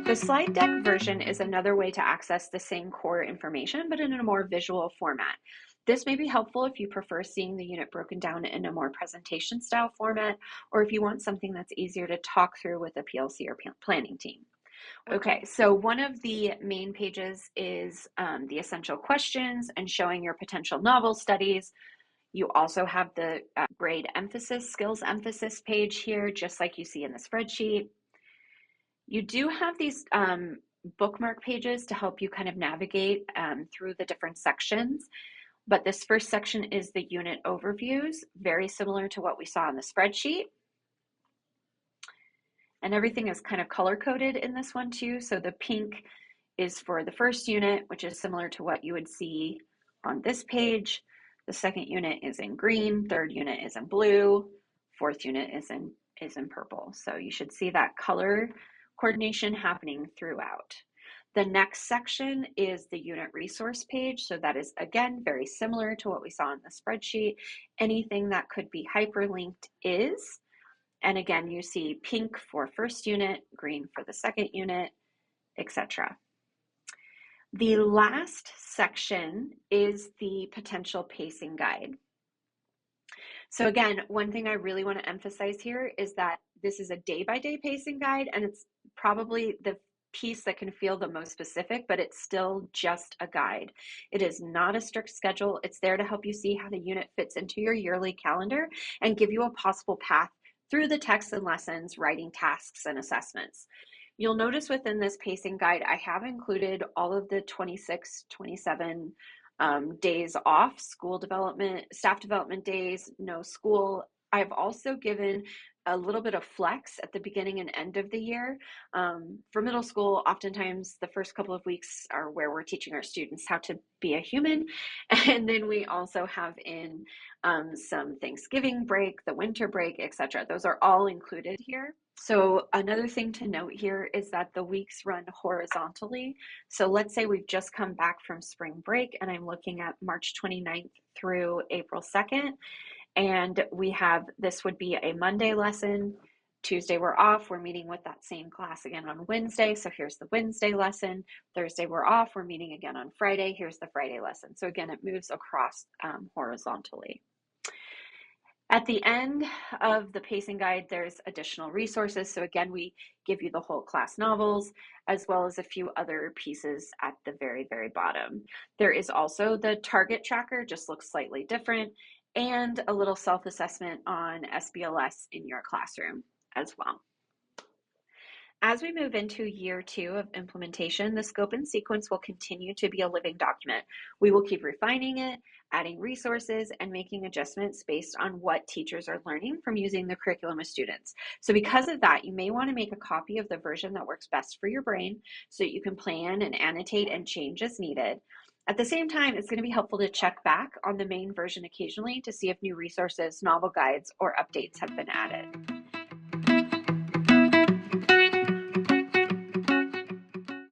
The slide deck version is another way to access the same core information, but in a more visual format. This may be helpful if you prefer seeing the unit broken down in a more presentation style format, or if you want something that's easier to talk through with a PLC or planning team. Okay, so one of the main pages is the essential questions and showing your potential novel studies. You also have the grade emphasis, skills emphasis page here, just like you see in the spreadsheet. You do have these bookmark pages to help you kind of navigate through the different sections. But this first section is the unit overviews, very similar to what we saw in the spreadsheet. And everything is kind of color coded in this one too. So the pink is for the first unit, which is similar to what you would see on this page. The second unit is in green, third unit is in blue, fourth unit is in purple. So you should see that color coordination happening throughout. The next section is the unit resource page. So that is, again, very similar to what we saw in the spreadsheet. Anything that could be hyperlinked is. And again, you see pink for first unit, green for the second unit, etc. The last section is the potential pacing guide. So again, one thing I really want to emphasize here is that this is a day-by-day pacing guide, and it's probably the piece that can feel the most specific, but it's still just a guide. It is not a strict schedule. It's there to help you see how the unit fits into your yearly calendar and give you a possible path through the texts and lessons, writing tasks and assessments. You'll notice within this pacing guide, I have included all of the 26, 27 days off, school development, staff development days, no school. I've also given a little bit of flex at the beginning and end of the year. For middle school, oftentimes the first couple of weeks are where we're teaching our students how to be a human. And then we also have in some Thanksgiving break, the winter break, etc. Those are all included here. So another thing to note here is that the weeks run horizontally. So let's say we've just come back from spring break and I'm looking at March 29th through April 2nd. And we have, this would be a Monday lesson. Tuesday we're off, we're meeting with that same class again on Wednesday. So here's the Wednesday lesson. Thursday we're off, we're meeting again on Friday. Here's the Friday lesson. So again, it moves across horizontally. At the end of the pacing guide, there's additional resources. So again, we give you the whole class novels, as well as a few other pieces at the very, very bottom. There is also the target tracker, just looks slightly different, and a little self-assessment on SBLS in your classroom as well. As we move into year 2 of implementation, the scope and sequence will continue to be a living document. We will keep refining it, adding resources, and making adjustments based on what teachers are learning from using the curriculum with students. So because of that, you may want to make a copy of the version that works best for your brain so that you can plan and annotate and change as needed. At the same time, it's going to be helpful to check back on the main version occasionally to see if new resources, novel guides, or updates have been added.